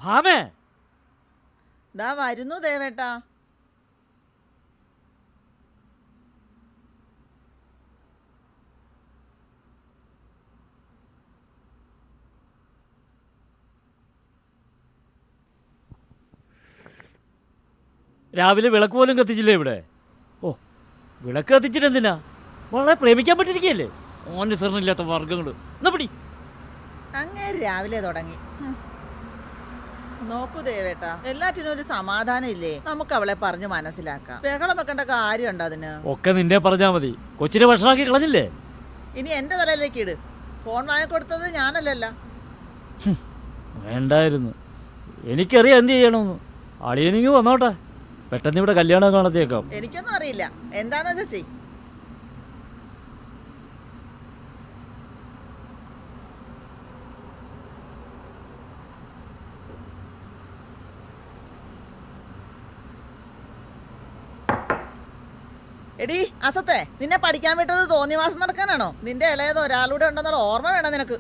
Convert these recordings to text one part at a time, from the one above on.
ഭാമേ, ദാ വരുന്നു ദേവേട്ടാ. രാവിലെ വിളക്ക് പോലും കത്തിച്ചില്ലേ ഇവിടെ? ഓ, വിളക്ക് കത്തിച്ചിട്ട് എന്തിനാ? വളരെ പ്രേമിക്കാൻ പറ്റിരിക്കുകയല്ലേ? ഓനുസരണമില്ലാത്ത വർഗങ്ങൾ. എന്നാ പിടി. അങ്ങേര് രാവിലെ തുടങ്ങി. നോക്കൂ ദേവേട്ടാ, എല്ലാറ്റിനും ഒരു സമാധാനം ഇല്ലേ? നമുക്ക് അവളെ പറഞ്ഞു മനസ്സിലാക്കാം. ബഹളം വെക്കേണ്ട കാര്യമുണ്ട് അതിന്? ഒക്കെ നിന്നെ പറഞ്ഞാ മതി. കൊച്ചിനെ ഭക്ഷണമാക്കി കളഞ്ഞില്ലേ? ഇനി എന്റെ തലയിലേക്ക് ഇട്. ഫോൺ വാങ്ങിക്കൊടുത്തത് ഞാനല്ലല്ല. വേണ്ടായിരുന്നു. എനിക്കറിയാം എന്ത് ചെയ്യണമെന്ന്. അളിയനിങ്ങ് വന്നോട്ടെ. പെട്ടെന്ന് ഇവിടെ കല്യാണം കാണത്തേക്കാം. എനിക്കൊന്നും അറിയില്ല. എന്താന്ന് വെച്ചാ ചെയ്. എടി അസത്തെ, നിന്നെ പഠിക്കാൻ വിട്ടത് തോന്നിവാസം നടക്കാനാണോ? നിന്റെ ഇളയത് ഒരാളൂടെ ഉണ്ടെന്നുള്ള ഓർമ്മ വേണം നിനക്ക്.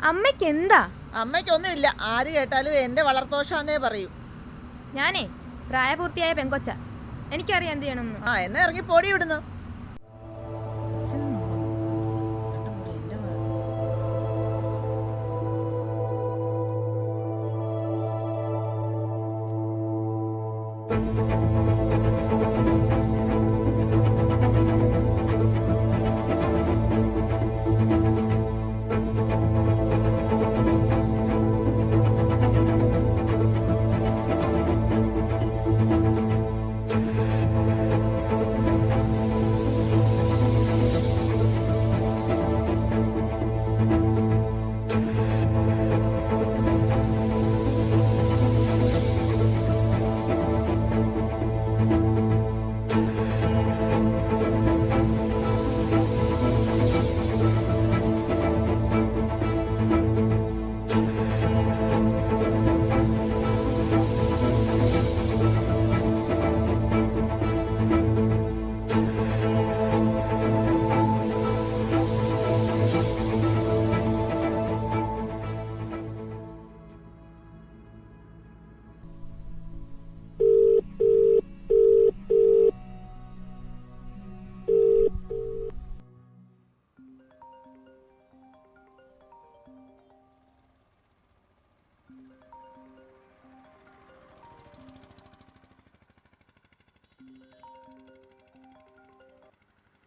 അമ്മയ്ക്ക് എന്താ? അമ്മയ്ക്കൊന്നുമില്ല. ആര് കേട്ടാലും എന്റെ വളർത്തോഷാന്നേ പറയൂ. ഞാനേ പ്രായപൂർത്തിയായ പെങ്കൊച്ച, എനിക്കറിയാം എന്ത് ചെയ്യണമെന്ന്. എന്നാ ഇറങ്ങി പോടി ഇവിടുന്ന്.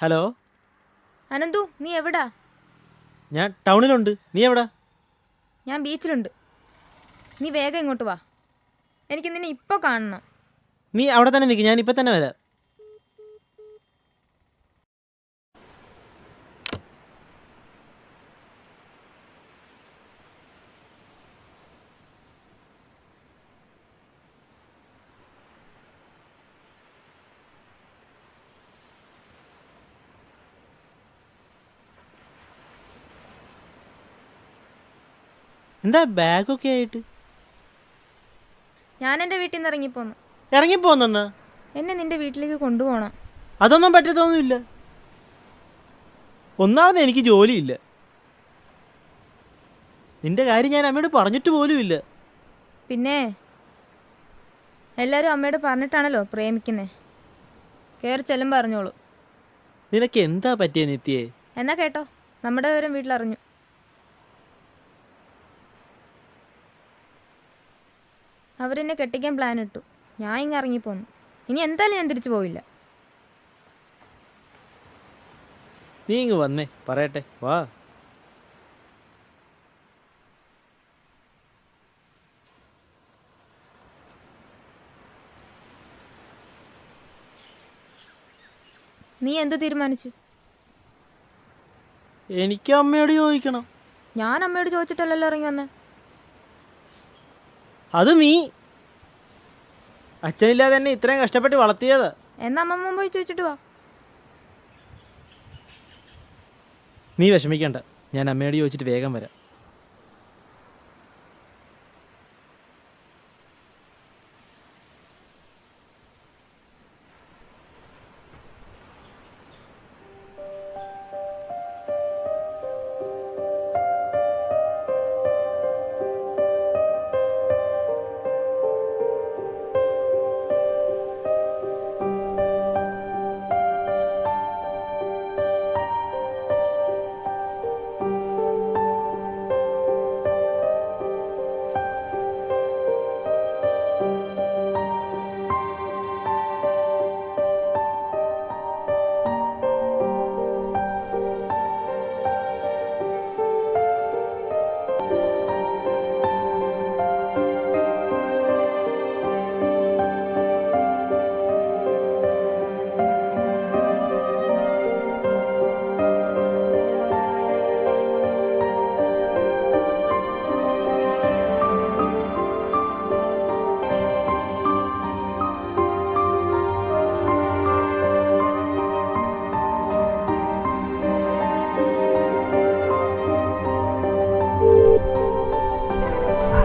ഹലോ അനന്തു, നീ എവിടാ? ഞാൻ ടൗണിലുണ്ട്. നീ എവിടാ? ഞാൻ ബീച്ചിലുണ്ട്. നീ വേഗം ഇങ്ങോട്ട് വാ. എനിക്ക് നിന്നെ ഇപ്പോൾ കാണണം. നീ അവിടെ തന്നെ നിൽക്ക്, ഞാൻ ഇപ്പം തന്നെ വരാം. എന്താ ബാഗൊക്കെ ആയിട്ട്? ഞാൻ എൻ്റെ വീട്ടിൽ നിന്ന് ഇറങ്ങിപ്പോന്നു. ഇറങ്ങിപ്പോന്നെന്ന്? എന്നെ നിന്റെ വീട്ടിലേക്ക് കൊണ്ടുപോകണം. അതൊന്നും പറ്റത്തൊന്നുമില്ല. ഒന്നാമത് എനിക്ക് ജോലിയില്ല. നിന്റെ കാര്യം ഞാൻ അമ്മയോട് പറഞ്ഞിട്ട് പോലും ഇല്ല. പിന്നെ എല്ലാവരും അമ്മയോട് പറഞ്ഞിട്ടാണല്ലോ പ്രേമിക്കുന്നേ. കയറി ചെല്ലും പറഞ്ഞോളൂ. നിനക്ക് എന്താ പറ്റിയ നിത്യേ? എന്നാ കേട്ടോ, നമ്മുടെ വിവരം വീട്ടിലറിഞ്ഞു. അവരെന്നെ കെട്ടിക്കാൻ പ്ലാൻ ഇട്ടു. ഞാൻ ഇങ്ങ് ഇറങ്ങിപ്പോന്നു. ഇനി എന്തായാലും ഞാൻ തിരിച്ചു പോവില്ല. നീ ഇങ്ങ് വന്നേ, പറയട്ടെ, വാ. നീ എന്ത് തീരുമാനിച്ചു? എനിക്ക് അമ്മയോട് ചോദിക്കണം. ഞാൻ അമ്മയോട് ചോദിച്ചിട്ടല്ലല്ലോ ഇറങ്ങി വന്നേ. അത് നീ അച്ഛനില്ലാതെ തന്നെ ഇത്രയും കഷ്ടപ്പെട്ട് വളർത്തിയതാ. എന്നാ അമ്മമ്മ പോയി ചോദിച്ചിട്ട് വാ. നീ വിഷമിക്കണ്ട, ഞാൻ അമ്മയോട് ചോദിച്ചിട്ട് വേഗം വരാം.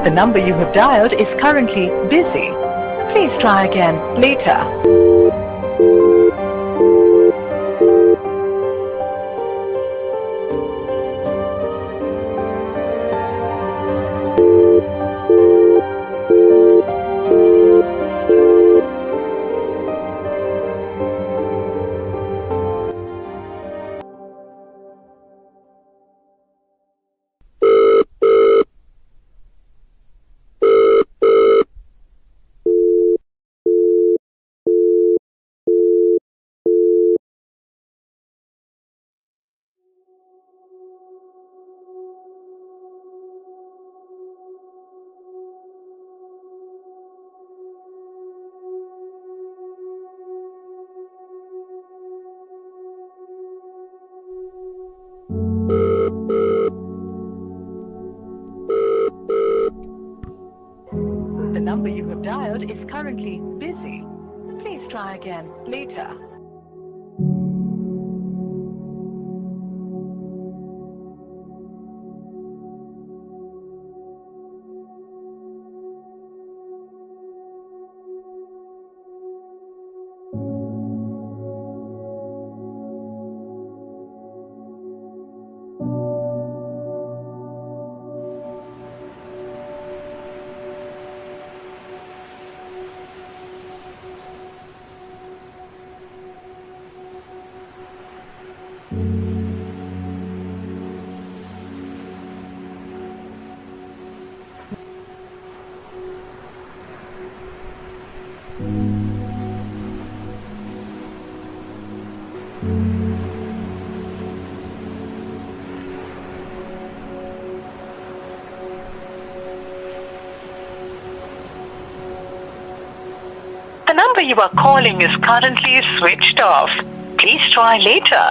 The number you have dialed is currently busy. Please try again later. The number you have dialed is currently busy. Please try again later. The number you are calling is currently switched off. Please try later.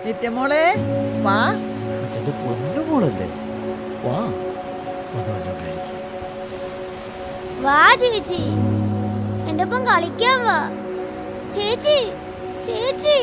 നിത്യമോളെ വാ. അച്ഛൻ്റെ പൊന്നു മോളല്ലേ, വാ വന്നല്ലോ കഴിക്കും. വാ ചേച്ചി, എന്റെ ഒപ്പം കളിക്കാൻ വാ. ചേച്ചി ചേച്ചി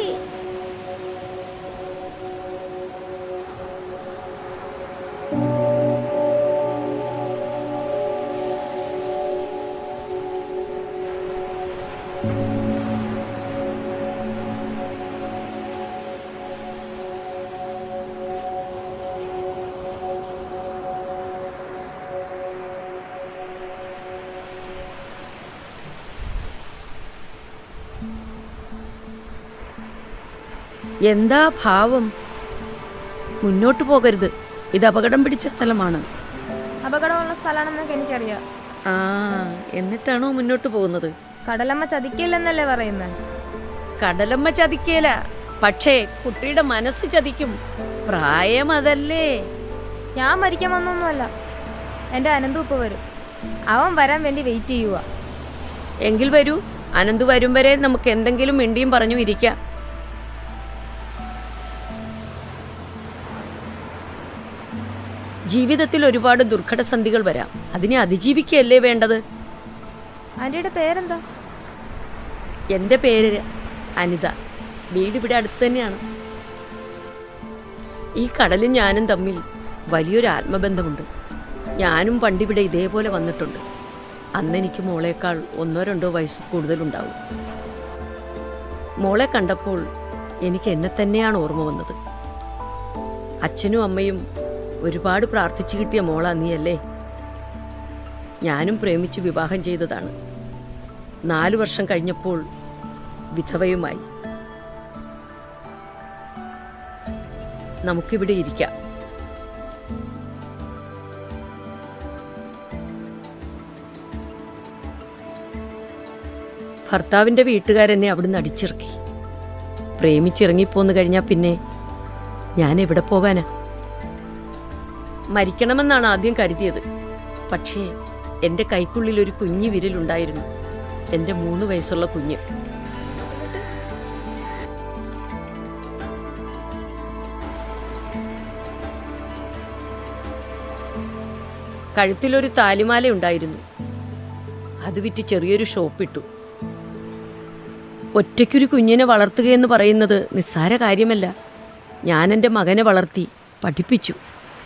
എന്താ ഭാവം? മുന്നോട്ട് പോകരുത്, ഇത് അപകടം പിടിച്ച സ്ഥലമാണ്. അപകടമുള്ള സ്ഥലമാണെന്നൊക്കെ എനിക്കറിയാം. ആ, എന്നിട്ടാണോ മുന്നോട്ട് പോകുന്നത്? കടലമ്മ ചതിക്കില്ലെന്നല്ലേ പറയുന്നത്? കടലമ്മ ചതിക്കേല, പക്ഷേ കുട്ടിയുടെ മനസ്സ് ചതിക്കും. പ്രായം അതല്ലേ. ഞാൻ മരിക്കാൻ വന്നൊന്നുമല്ല. എൻ്റെ അനന്തു ഇപ്പൊ വരും. അവൻ വരാൻ വേണ്ടി വെയിറ്റ് ചെയ്യുക. എങ്കിൽ വരൂ, അനന്ത് വരും വരെ നമുക്ക് എന്തെങ്കിലും മിണ്ടിയും പറഞ്ഞു ഇരിക്കാം. ജീവിതത്തിൽ ഒരുപാട് ദുർഘടസന്ധികൾ വരാം, അതിനെ അതിജീവിക്കുകയല്ലേ വേണ്ടത്. ആന്റിയുടെ പേരെന്താ? എൻ്റെ പേര് അനിത, വീട് ഇവിടെ അടുത്ത് തന്നെയാണ്. ഈ കടലും ഞാനും തമ്മിൽ വലിയൊരു ആത്മബന്ധമുണ്ട്. ഞാനും പണ്ടിവിടെ ഇതേപോലെ വന്നിട്ടുണ്ട്. അന്ന് എനിക്ക് മോളേക്കാൾ 1-2 വയസ്സ് കൂടുതലുണ്ടാവും. മോളെ കണ്ടപ്പോൾ എനിക്ക് എന്നെ തന്നെയാണ് ഓർമ്മ വന്നത്. അച്ഛനും അമ്മയും ഒരുപാട് പ്രാർത്ഥിച്ചു കിട്ടിയ മോളാ നീയല്ലേ. ഞാനും പ്രേമിച്ച് വിവാഹം ചെയ്തതാണ്. 4 വർഷം കഴിഞ്ഞപ്പോൾ വിധവയുമായി. നമുക്കിവിടെ ഇരിക്കാം. ഭർത്താവിൻ്റെ വീട്ടുകാരെന്നെ അവിടുന്ന് അടിച്ചിറക്കി. പ്രേമിച്ചിറങ്ങിപ്പോന്ന് കഴിഞ്ഞാൽ പിന്നെ ഞാൻ എവിടെ പോകാനാ? മരിക്കണമെന്നാണ് ആദ്യം കരുതിയത്. പക്ഷേ എൻ്റെ കൈക്കുള്ളിൽ ഒരു കുഞ്ഞു വിരലുണ്ടായിരുന്നു, എൻ്റെ 3 വയസ്സുള്ള കുഞ്ഞ്. കഴുത്തിലൊരു താലിമാല ഉണ്ടായിരുന്നു. അത് വിറ്റ് ചെറിയൊരു ഷോപ്പിട്ടു. ഒറ്റയ്ക്കൊരു കുഞ്ഞിനെ വളർത്തുകയെന്ന് പറയുന്നത് നിസ്സാര കാര്യമല്ല. ഞാൻ എൻ്റെ മകനെ വളർത്തി പഠിപ്പിച്ചു.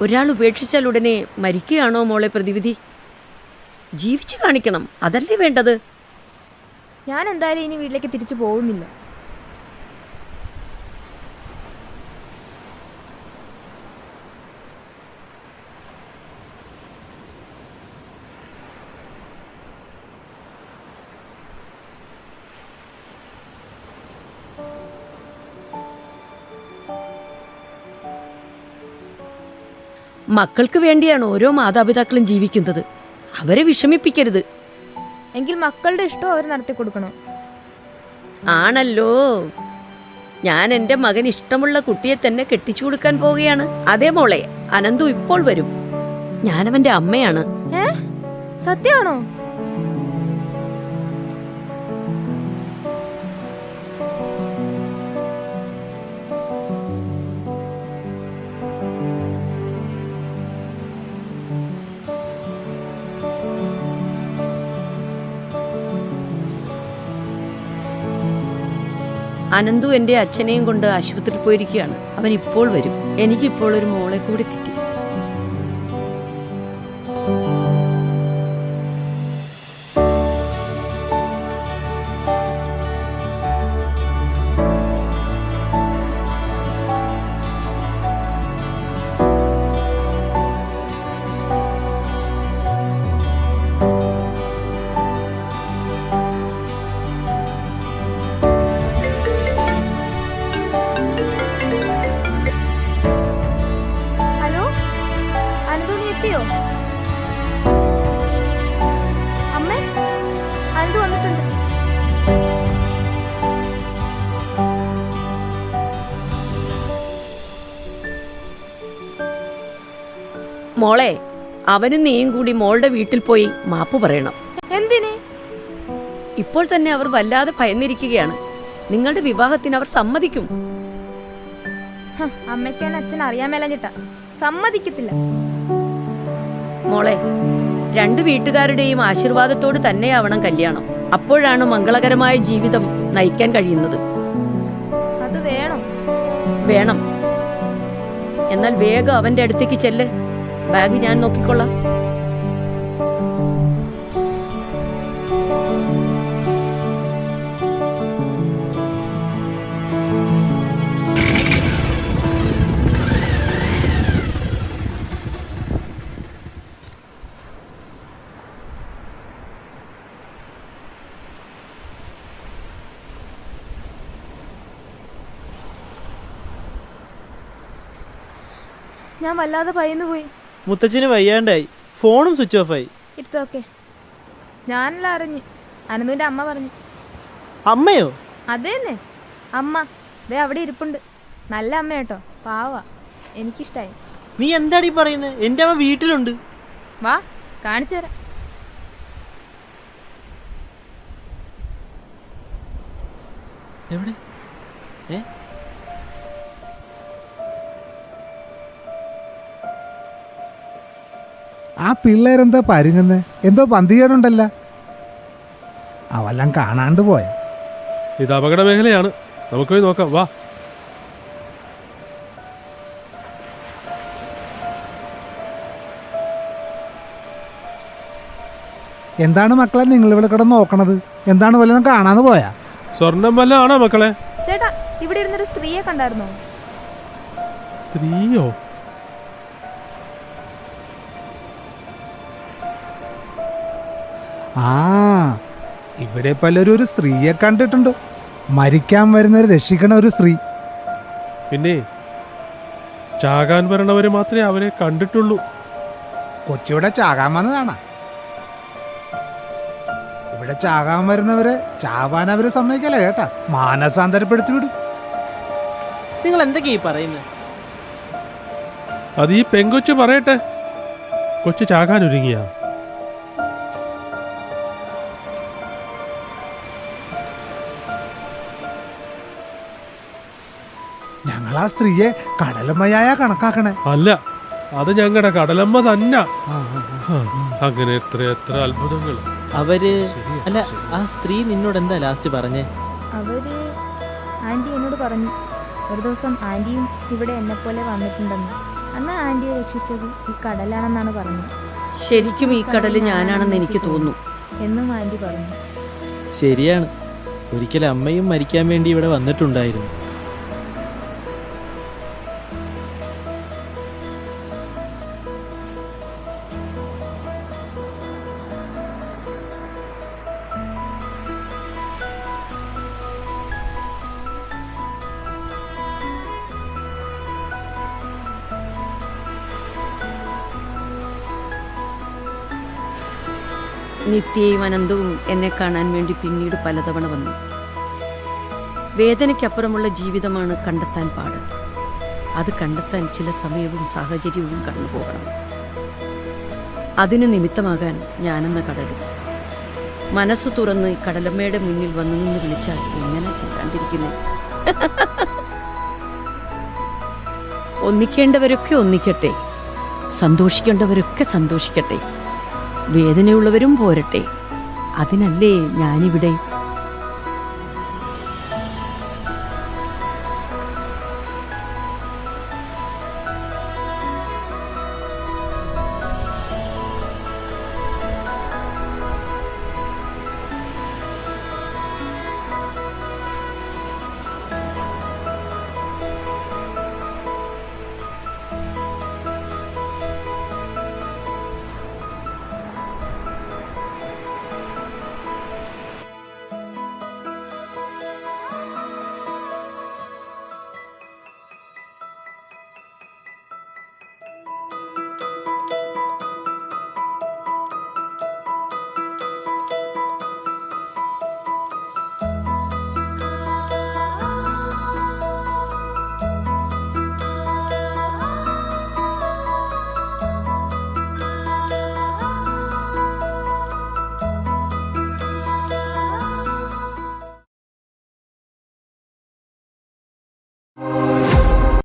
ഒരാൾ ഉപേക്ഷിച്ചാൽ ഉടനെ മരിക്കുകയാണോ മോളെ പ്രതിവിധി? ജീവിച്ചു കാണിക്കണം, അതല്ലേ വേണ്ടത്? ഞാൻ എന്തായാലും ഇനി വീട്ടിലേക്ക് തിരിച്ചു പോകുന്നില്ല. മക്കൾക്ക് വേണ്ടിയാണ് ഓരോ മാതാപിതാക്കളും ജീവിക്കുന്നത്. അവരെ വിഷമിപ്പിക്കരുത്. എങ്കിൽ മക്കളുടെ ഇഷ്ടം അവർ നടത്തി കൊടുക്കണം. ആണല്ലോ. ഞാൻ എൻ്റെ മകൻ ഇഷ്ടമുള്ള കുട്ടിയെ തന്നെ കെട്ടിച്ചു കൊടുക്കാൻ പോവുകയാണ്. അതേ മോളെ, അനന്തു ഇപ്പോൾ വരും. ഞാനവന്റെ അമ്മയാണ്. സത്യമാണോ? അനന്തു എൻ്റെ അച്ഛനെയും കൊണ്ട് ആശുപത്രിയിൽ പോയിരിക്കുകയാണ്. അവൻ ഇപ്പോൾ വരും. എനിക്കിപ്പോൾ ഒരു മോളെ കൂടി കിട്ടി. അമ്മേ, അനന്തു വന്നിട്ടുണ്ട്. മോളെ, അവനും നീയും കൂടി മോളുടെ വീട്ടിൽ പോയി മാപ്പ് പറയണം. എന്തിന്? ഇപ്പോൾ തന്നെ അവർ വല്ലാതെ ഭയന്നിരിക്കുകയാണ്. നിങ്ങളുടെ വിവാഹത്തിന് അവർ സമ്മതിക്കും. അമ്മയ്ക്കാൻ അച്ഛൻ അറിയാൻ മേലഞ്ഞിട്ടാ. സമ്മതിക്കത്തില്ല. മോളെ, 2 വീട്ടുകാരുടെയും ആശീർവാദത്തോട് തന്നെയാവണം കല്യാണം. അപ്പോഴാണ് മംഗളകരമായ ജീവിതം നയിക്കാൻ കഴിയുന്നത്. അത് വേണം. വേണം. എന്നാൽ വേഗം അവന്റെ അടുത്തേക്ക് ചെല്ല്. ബാഗ് ഞാൻ നോക്കിക്കൊള്ളാം. ഞാൻ വല്ലാതെ ഭയന്നു പോയി. മുത്തച്ഛന് വയ്യാണ്ടായി, ഫോണും സ്വിച്ച് ഓഫ് ആയി. It's okay. ഞാനെല്ലാം അറിഞ്ഞു. അനന്തുവിന്റെ അമ്മ പറഞ്ഞു. അമ്മയോ? അതേന്നെ അമ്മ. ദേ അവിടെ ഇരിപ്പുണ്ട്. നല്ല അമ്മ കേട്ടോ, പാവാ. എനിക്കിഷ്ടായി. നീ എന്താടി പറയുന്നത്? എൻ്റെ അമ്മ വീട്ടിലുണ്ട്. വാ, കാണിച്ചു തരാം. എവിടെ? ആ പിള്ളേരെന്താ പരുങ്ങുന്നത്? എന്തോ പന്തികേടുണ്ടല്ലോ. അവെല്ലാം കാണാണ്ട് പോയ. ഇത് അപകട മേഖലയാണ്. നമുക്ക് പോയി നോക്കാം, വാ. എന്താണ് മക്കളെ നിങ്ങൾ ഇവിടെ കിടന്ന് നോക്കണത്? എന്താണ് വല്ലതും കാണാന്ന് പോയാ? സ്വർണം വല്ല ആണോ മക്കളെ? ചേട്ടാ, ഇവിടെ ഇരുന്നൊരു സ്ത്രീയെ കണ്ടായിരുന്നോ? സ്ത്രീയോ? ആ, ഇവിടെ പലരും ഒരു സ്ത്രീയെ കണ്ടിട്ടുണ്ട്. മരിക്കാൻ വരുന്നവരെ രക്ഷിക്കണ ഒരു സ്ത്രീ. പിന്നെ ചാകാൻ വരണവരെ മാത്രമേ അവരെ കണ്ടിട്ടുള്ളൂ. കൊച്ചിവിടെ ചാകാൻ വന്നതാണാ? ഇവിടെ ചാകാൻ വരുന്നവരെ ചാവാൻ അവരെ സമ്മതിക്കല കേട്ടാ. മാനസാന്തരപ്പെടുത്തി വിടും. നിങ്ങൾ എന്തൊക്കെയാ ഈ പറയുന്നത്? അത് ഈ പെങ്കൊച്ചു പറയട്ടെ. കൊച്ചു ചാകാൻ ഒരുങ്ങിയ നിങ്ങൾ ആ സ്ത്രീയെ കടലമ്മയായ കണക്കാക്കണേ. അല്ല, അത് ഞങ്ങളുടെ കടലമ്മ തന്നെ. ആ, ആ, ആ. അങ്ങനെ എത്ര എത്ര അത്ഭുതങ്ങൾ. അവര് ശരിയാ, അല്ല, ശരിയാ. ആ സ്ത്രീ നിന്നോട് എന്താ ലാസ്റ്റ് പറഞ്ഞേ? അവര് ആൻറ്റി എന്നോട് പറഞ്ഞു ഒരു ദിവസം ആൻറ്റിയും ഇവിടെ എന്നെപ്പോലെ വന്നിട്ടുണ്ടെന്ന്. അന്ന് ആൻറ്റിയെ രക്ഷിച്ചത് ഈ കടലാണെന്നാണ് പറഞ്ഞത് ശരിക്കും ഈ കടൽ ഞാനാണെന്ന് എനിക്ക് തോന്നുന്നു. എന്നും ആൻറ്റി പറഞ്ഞു. ശരിയാണ്, ഒരിക്കൽ അമ്മയും മരിക്കാൻ വേണ്ടി ഇവിടെ വന്നിട്ടുണ്ടായിരുന്നു. നിത്യയും അനന്തവും എന്നെ കാണാൻ വേണ്ടി പിന്നീട് പലതവണ വന്നു. വേദനയ്ക്കപ്പുറമുള്ള ജീവിതമാണ് കണ്ടെത്താൻ പാട്. അത് കണ്ടെത്താൻ ചില സമയവും സാഹചര്യവും കടന്നു പോകണം. അതിനു നിമിത്തമാകാൻ ഞാനെന്ന കടലും. മനസ്സു തുറന്ന് കടലമ്മയുടെ മുന്നിൽ വന്നു നിന്ന് വിളിച്ചാൽ എങ്ങനെ ചെല്ലാണ്ടിരിക്കുന്നേ. ഒന്നിക്കേണ്ടവരൊക്കെ ഒന്നിക്കട്ടെ, സന്തോഷിക്കേണ്ടവരൊക്കെ സന്തോഷിക്കട്ടെ, വേദനയുള്ളവരും പോരട്ടെ. അതിനല്ലേ ഞാനിവിടെ